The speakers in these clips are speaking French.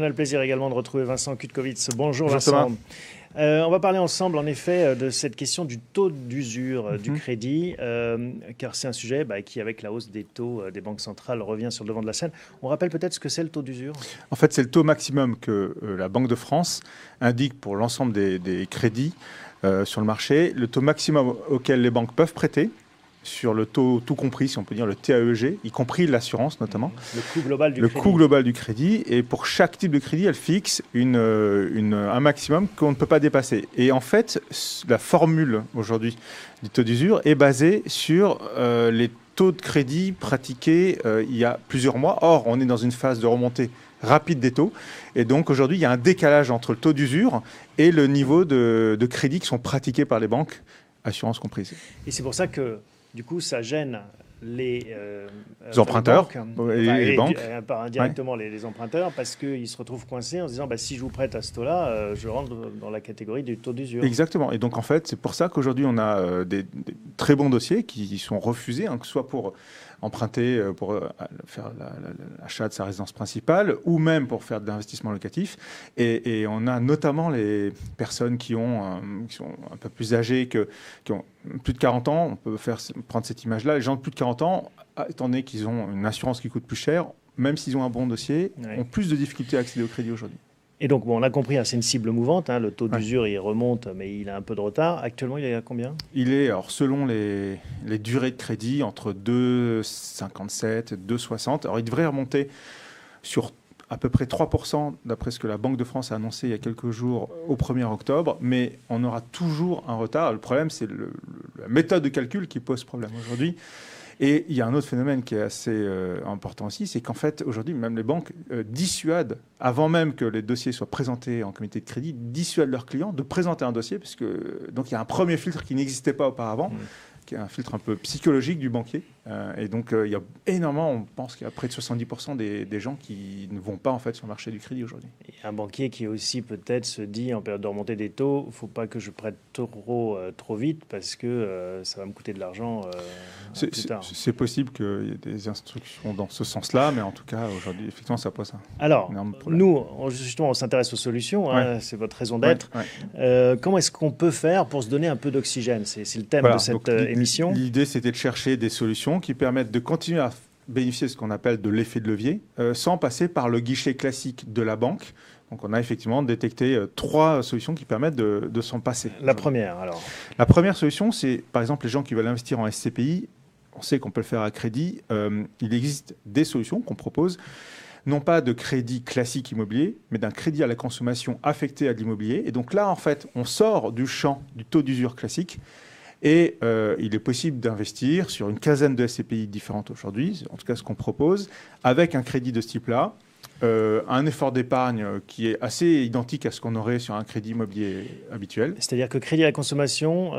on a le plaisir également de retrouver Vincent Kutkovitz. Bonjour, Bonjour Vincent. Thomas. On va parler ensemble en effet de cette question du taux d'usure du crédit, car c'est un sujet qui, avec la hausse des taux des banques centrales, revient sur le devant de la scène. On rappelle peut-être ce que c'est le taux d'usure? En fait, c'est le taux maximum que la Banque de France indique pour l'ensemble des crédits sur le marché, le taux maximum auquel les banques peuvent prêter, sur le taux tout compris, si on peut dire le TAEG, y compris l'assurance notamment. Le coût global du crédit. Le coût global du crédit. Et pour chaque type de crédit, elle fixe un maximum qu'on ne peut pas dépasser. Et en fait, la formule aujourd'hui du taux d'usure est basée sur les taux de crédit pratiqués il y a plusieurs mois. Or, on est dans une phase de remontée rapide des taux. Et donc aujourd'hui, il y a un décalage entre le taux d'usure et le niveau de crédit qui sont pratiqués par les banques, assurance comprise. Et c'est pour ça que du coup, ça gêne les emprunteurs les banques, et indirectement les emprunteurs, parce qu'ils se retrouvent coincés en se disant si je vous prête à ce taux-là, je rentre dans la catégorie du taux d'usure. Exactement. Et donc en fait, c'est pour ça qu'aujourd'hui, on a des très bons dossiers qui sont refusés, que ce soit pour emprunter pour faire l'achat de sa résidence principale ou même pour faire de l'investissement locatif. Et on a notamment les personnes qui sont un peu plus âgées, qui ont plus de 40 ans. On peut prendre cette image-là. Les gens de plus de 40 ans, étant donné qu'ils ont une assurance qui coûte plus cher, même s'ils ont un bon dossier, ont plus de difficultés à accéder au crédit aujourd'hui. Et donc, on a compris, c'est une cible mouvante. Le taux d'usure, il remonte, mais il a un peu de retard. Actuellement, il est à combien? Il est, alors, selon les durées de crédit, entre 2,57 et 2,60. Alors, il devrait remonter sur à peu près 3%, d'après ce que la Banque de France a annoncé il y a quelques jours, au 1er octobre. Mais on aura toujours un retard. Le problème, c'est la méthode de calcul qui pose problème aujourd'hui. Et il y a un autre phénomène qui est assez important aussi, c'est qu'en fait, aujourd'hui, même les banques dissuadent, avant même que les dossiers soient présentés en comité de crédit, dissuadent leurs clients de présenter un dossier, parce que donc il y a un premier filtre qui n'existait pas auparavant, qui est un filtre un peu psychologique du banquier. Et donc, il y a énormément, on pense qu'il y a près de 70% des gens qui ne vont pas en fait sur le marché du crédit aujourd'hui. Et un banquier qui aussi peut-être se dit, en période de remontée des taux, il ne faut pas que je prête trop vite parce que ça va me coûter de l'argent plus tard. C'est possible qu'il y ait des instructions dans ce sens-là, mais en tout cas, aujourd'hui, effectivement, ça pose un Alors, nous, justement, on s'intéresse aux solutions, c'est votre raison d'être. Comment est-ce qu'on peut faire pour se donner un peu d'oxygène? C'est le thème de cette émission. L'idée, c'était de chercher des solutions qui permettent de continuer à bénéficier de ce qu'on appelle de l'effet de levier, sans passer par le guichet classique de la banque. Donc on a effectivement détecté 3 solutions qui permettent de s'en passer. La première, alors? La première solution, c'est par exemple les gens qui veulent investir en SCPI. On sait qu'on peut le faire à crédit. Il existe des solutions qu'on propose, non pas de crédit classique immobilier, mais d'un crédit à la consommation affecté à de l'immobilier. Et donc là, en fait, on sort du champ du taux d'usure classique. Et il est possible d'investir sur une quinzaine de SCPI différentes aujourd'hui, en tout cas ce qu'on propose, avec un crédit de ce type-là, un effort d'épargne qui est assez identique à ce qu'on aurait sur un crédit immobilier habituel. C'est-à-dire que crédit à la consommation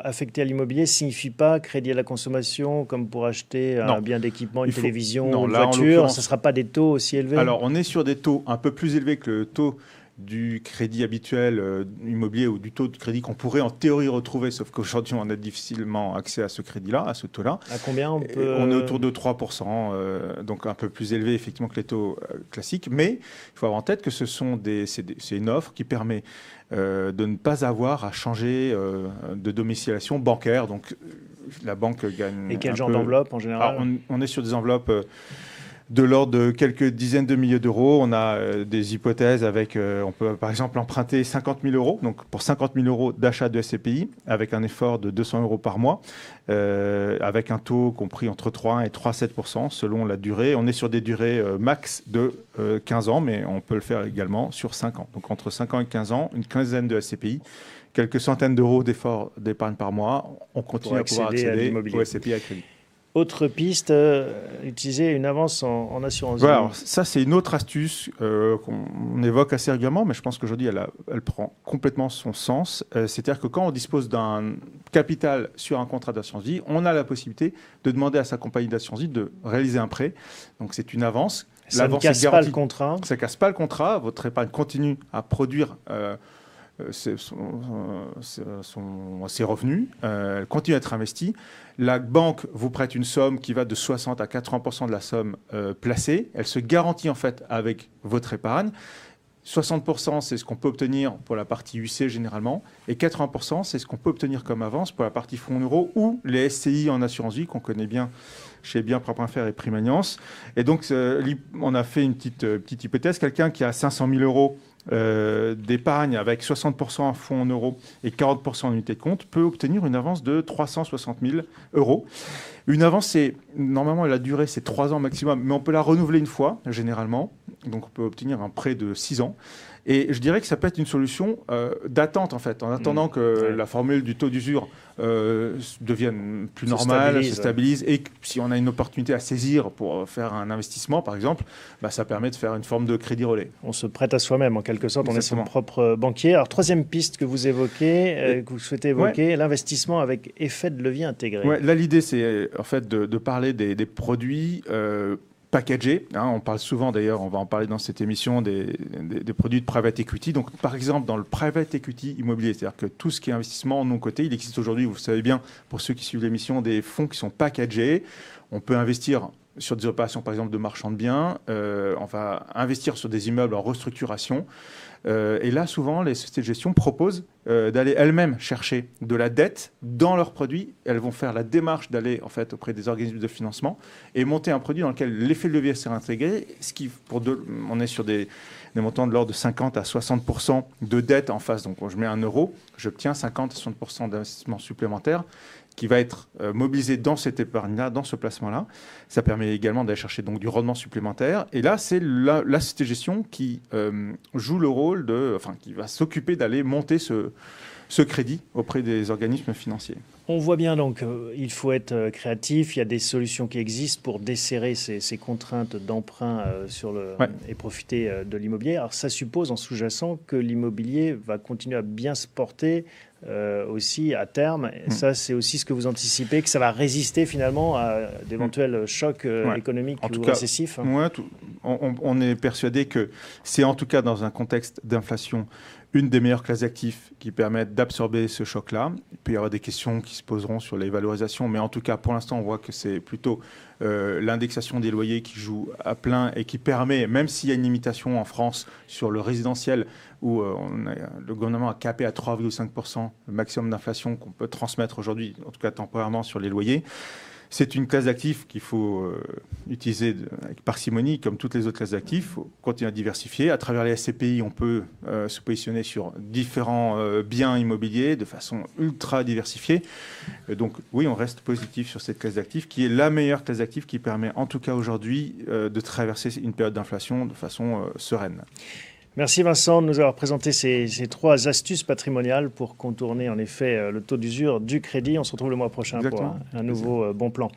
affecté à l'immobilier ne signifie pas crédit à la consommation comme pour acheter un bien d'équipement, une télévision, une voiture. Ce ne sera pas des taux aussi élevés? Alors on est sur des taux un peu plus élevés que le taux du crédit habituel immobilier ou du taux de crédit qu'on pourrait en théorie retrouver, sauf qu'aujourd'hui on a difficilement accès à ce crédit-là, à ce taux-là. À combien on peut... On est autour de 3%, donc un peu plus élevé effectivement que les taux classiques, mais il faut avoir en tête que c'est une offre qui permet de ne pas avoir à changer de domiciliation bancaire, donc la banque gagne. Et quel genre d'enveloppe en général? Alors, on est sur des enveloppes de l'ordre de quelques dizaines de milliers d'euros. On a des hypothèses avec, on peut par exemple emprunter 50 000 euros, donc pour 50 000 euros d'achat de SCPI, avec un effort de 200 euros par mois, avec un taux compris entre 3,1 et 3,7% selon la durée. On est sur des durées max de 15 ans, mais on peut le faire également sur 5 ans. Donc entre 5 ans et 15 ans, une quinzaine de SCPI, quelques centaines d'euros d'efforts d'épargne par mois, on continue à pouvoir accéder au SCPI à crédit. Autre piste, utiliser une avance en assurance vie. Voilà, alors ça, c'est une autre astuce qu'on évoque assez régulièrement, mais je pense qu'aujourd'hui, elle prend complètement son sens. C'est-à-dire que quand on dispose d'un capital sur un contrat d'assurance vie, on a la possibilité de demander à sa compagnie d'assurance vie de réaliser un prêt. Donc, c'est une avance. Ça ne casse pas le contrat. Ça ne casse pas le contrat. Votre épargne continue à produire ses revenus, continue à être investie. La banque vous prête une somme qui va de 60 à 80% de la somme placée. Elle se garantit en fait avec votre épargne. 60%, c'est ce qu'on peut obtenir pour la partie UC généralement, et 80%, c'est ce qu'on peut obtenir comme avance pour la partie fonds euro ou les SCI en assurance vie qu'on connaît bien chez Bien.fr et Primaniance. Et donc, on a fait une petite hypothèse. Quelqu'un qui a 500 000 euros d'épargne avec 60% en fonds en euros et 40% en unité de compte peut obtenir une avance de 360 000 euros. Une avance, normalement, la durée, c'est 3 ans maximum, mais on peut la renouveler une fois, généralement. Donc, on peut obtenir un prêt de 6 ans. Et je dirais que ça peut être une solution d'attente, en fait, en attendant que la formule du taux d'usure devienne plus normale, se stabilise, et si on a une opportunité à saisir pour faire un investissement, par exemple, ça permet de faire une forme de crédit relais. On se prête à soi-même, en quelque sorte. Exactement. On est son propre banquier. Alors, troisième piste que vous évoquez, que vous souhaitez évoquer, l'investissement avec effet de levier intégré. Ouais, là, l'idée, c'est en fait de parler des produits packagés. On parle souvent, d'ailleurs, on va en parler dans cette émission, des produits de private equity. Donc, par exemple, dans le private equity immobilier, c'est-à-dire que tout ce qui est investissement non coté, il existe aujourd'hui, vous savez bien, pour ceux qui suivent l'émission, des fonds qui sont packagés. On peut investir sur des opérations, par exemple, de marchand de biens. On va investir sur des immeubles en restructuration. Et là, souvent, les sociétés de gestion proposent d'aller elles-mêmes chercher de la dette dans leurs produits. Elles vont faire la démarche d'aller en fait auprès des organismes de financement et monter un produit dans lequel l'effet de levier sera intégré. On est sur des montants de l'ordre de 50 à 60% de dette en face. Donc, quand je mets 1 euro, j'obtiens 50 à 60% d'investissement supplémentaire qui va être mobilisé dans cette épargne-là, dans ce placement-là. Ça permet également d'aller chercher donc, du rendement supplémentaire. Et là, c'est la société de gestion qui joue le rôle qui va s'occuper d'aller monter ce crédit auprès des organismes financiers. On voit bien donc il faut être créatif. Il y a des solutions qui existent pour desserrer ces contraintes d'emprunt et profiter de l'immobilier. Alors ça suppose en sous-jacent que l'immobilier va continuer à bien se porter aussi à terme. Ça, c'est aussi ce que vous anticipez, que ça va résister finalement à d'éventuels chocs économiques ou récessifs. On est persuadé que c'est en tout cas dans un contexte d'inflation une des meilleures classes d'actifs qui permettent d'absorber ce choc-là. Il peut y avoir des questions qui se poseront sur les valorisations, mais en tout cas, pour l'instant, on voit que c'est plutôt l'indexation des loyers qui joue à plein et qui permet, même s'il y a une limitation en France sur le résidentiel, où le gouvernement a capé à 3,5% le maximum d'inflation qu'on peut transmettre aujourd'hui, en tout cas temporairement, sur les loyers. C'est une classe d'actifs qu'il faut utiliser avec parcimonie, comme toutes les autres classes d'actifs. Il faut continuer à diversifier. À travers les SCPI, on peut se positionner sur différents biens immobiliers de façon ultra diversifiée. Donc oui, on reste positif sur cette classe d'actifs, qui est la meilleure classe d'actifs qui permet en tout cas aujourd'hui de traverser une période d'inflation de façon sereine. Merci Vincent de nous avoir présenté ces 3 astuces patrimoniales pour contourner en effet le taux d'usure du crédit. On se retrouve le mois prochain pour un nouveau bon plan.